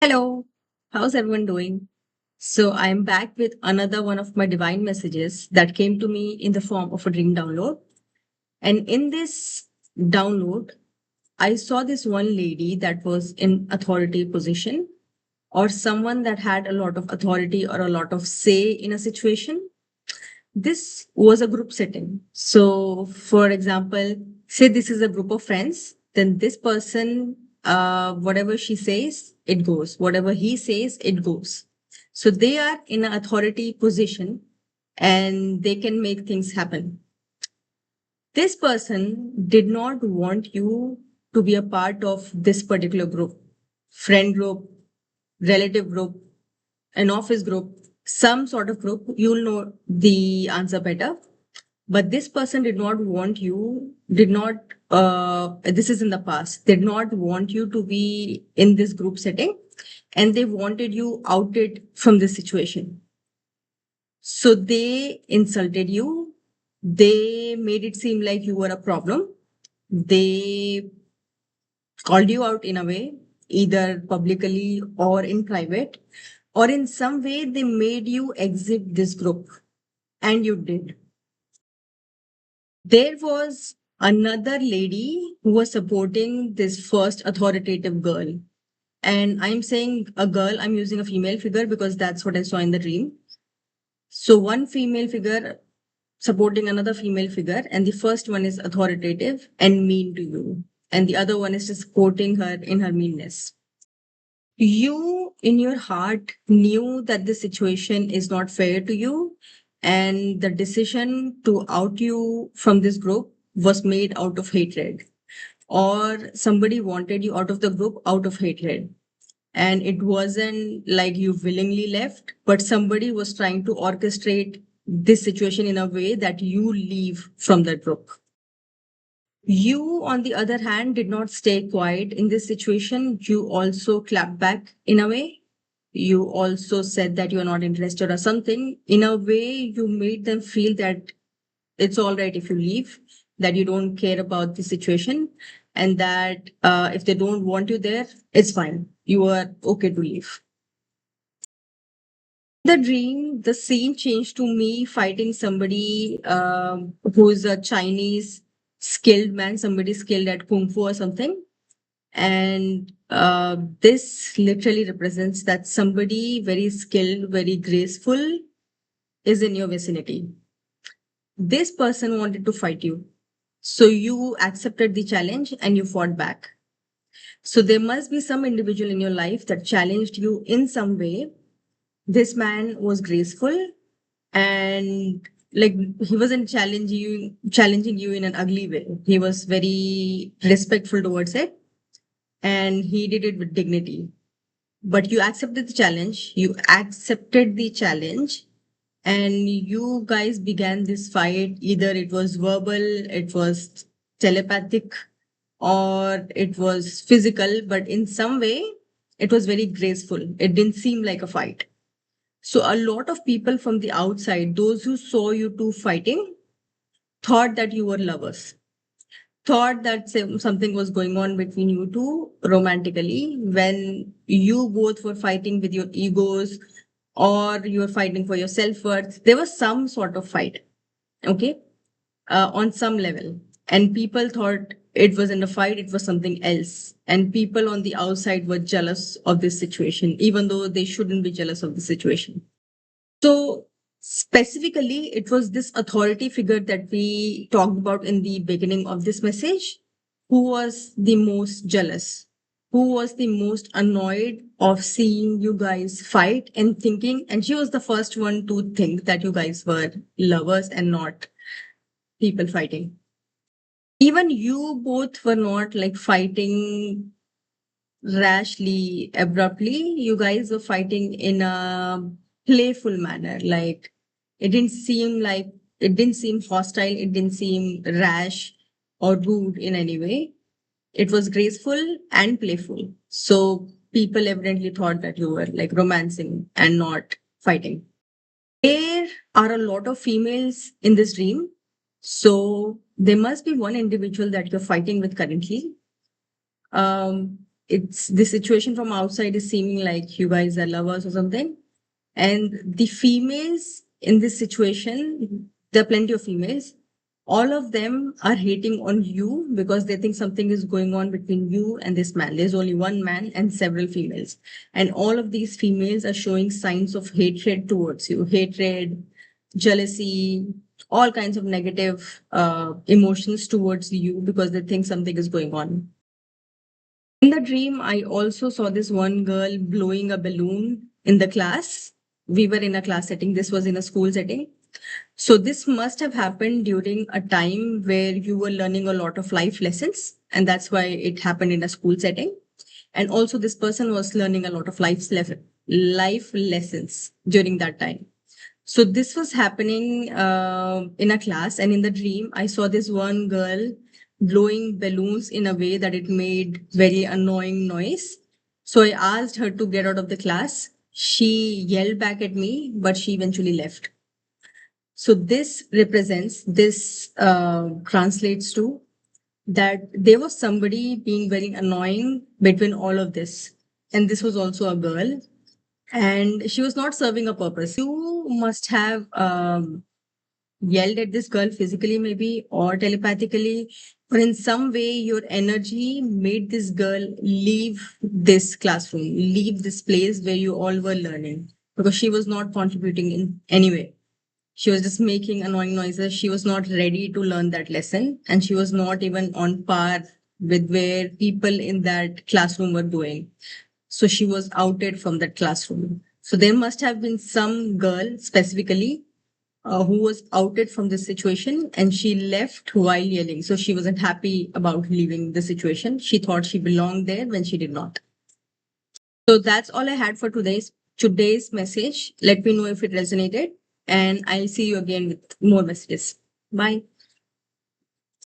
Hello, how's everyone doing? So, I'm back with another one of my divine messages that came to me in the form of a dream download. And in this download, I saw this one lady that was in authority position or someone that had a lot of authority or a lot of say in a situation. This was a group setting. So, for example, say this is a group of friends, then this person, whatever she says, it goes. Whatever he says, it goes. So they are in an authority position and they can make things happen. This person did not want you to be a part of this particular group, friend group, relative group, an office group, some sort of group. You'll know the answer better, but this person did not want you, did not, this is in the past, did not want you to be in this group setting, and they wanted you outed from this situation. So they insulted you. They made it seem like you were a problem. They called you out in a way, either publicly or in private, or in some way they made you exit this group, and you did. There was another lady who was supporting this first authoritative girl. And I'm saying a girl, I'm using a female figure because that's what I saw in the dream. So one female figure supporting another female figure, and the first one is authoritative and mean to you. And the other one is just supporting her in her meanness. You, in your heart, knew that the situation is not fair to you, and the decision to out you from this group was made out of hatred, or somebody wanted you out of the group out of hatred. And it wasn't like you willingly left, but somebody was trying to orchestrate this situation in a way that you leave from that group. You, on the other hand, did not stay quiet in this situation. You also clapped back in a way. You also said that you're not interested or something. In a way, you made them feel that it's all right if you leave, that you don't care about the situation, and that if they don't want you there, it's fine. You are okay to leave. The dream, the scene changed to me fighting somebody who's a Chinese skilled man, somebody skilled at Kung Fu or something. And this literally represents that somebody very skilled, very graceful is in your vicinity. This person wanted to fight you. So you accepted the challenge and you fought back. So there must be some individual in your life that challenged you in some way. This man was graceful, and like he wasn't challenging you in an ugly way. He was very respectful towards it, and he did it with dignity. But you accepted the challenge. You accepted the challenge, and you guys began this fight. Either it was verbal, it was telepathic, or it was physical, but in some way, it was very graceful. It didn't seem like a fight. So, a lot of people from the outside, those who saw you two fighting, thought that you were lovers, thought that something was going on between you two romantically when you both were fighting with your egos, or you were fighting for your self worth. There was some sort of fight, okay, on some level. And people thought it wasn't a fight, it was something else. And people on the outside were jealous of this situation, even though they shouldn't be jealous of the situation. So, specifically, it was this authority figure that we talked about in the beginning of this message who was the most jealous, who was the most annoyed of seeing you guys fight and thinking. And she was the first one to think that you guys were lovers and not people fighting. Even you both were not like fighting rashly, abruptly. You guys were fighting in a playful manner. Like it didn't seem hostile, it didn't seem rash or rude in any way. It was graceful and playful. So people evidently thought that you were like romancing and not fighting. There are a lot of females in this dream. So there must be one individual that you're fighting with currently. it's the situation from outside is seeming like you guys are lovers or something. And the females in this situation, there are plenty of females. All of them are hating on you because they think something is going on between you and this man. There's only one man and several females. And all of these females are showing signs of hatred towards you, hatred, jealousy, all kinds of negative emotions towards you because they think something is going on. In the dream, I also saw this one girl blowing a balloon in the class. We were in a class setting, this was in a school setting. So, this must have happened during a time where you were learning a lot of life lessons, and that's why it happened in a school setting. And also, this person was learning a lot of life lessons during that time. So this was happening in a class, and in the dream, I saw this one girl blowing balloons in a way that it made very annoying noise. So I asked her to get out of the class. She yelled back at me, but she eventually left. So this translates to that there was somebody being very annoying between all of this. And this was also a girl, and she was not serving a purpose. You must have yelled at this girl physically, maybe, or telepathically, or in some way, your energy made this girl leave this classroom, leave this place where you all were learning, because she was not contributing in any way. She was just making annoying noises. She was not ready to learn that lesson, and she was not even on par with where people in that classroom were doing. So she was outed from that classroom. So there must have been some girl specifically who was outed from this situation, and she left while yelling. So she wasn't happy about leaving the situation. She thought she belonged there when she did not. So that's all I had for today's message. Let me know if it resonated, and I'll see you again with more messages. Bye.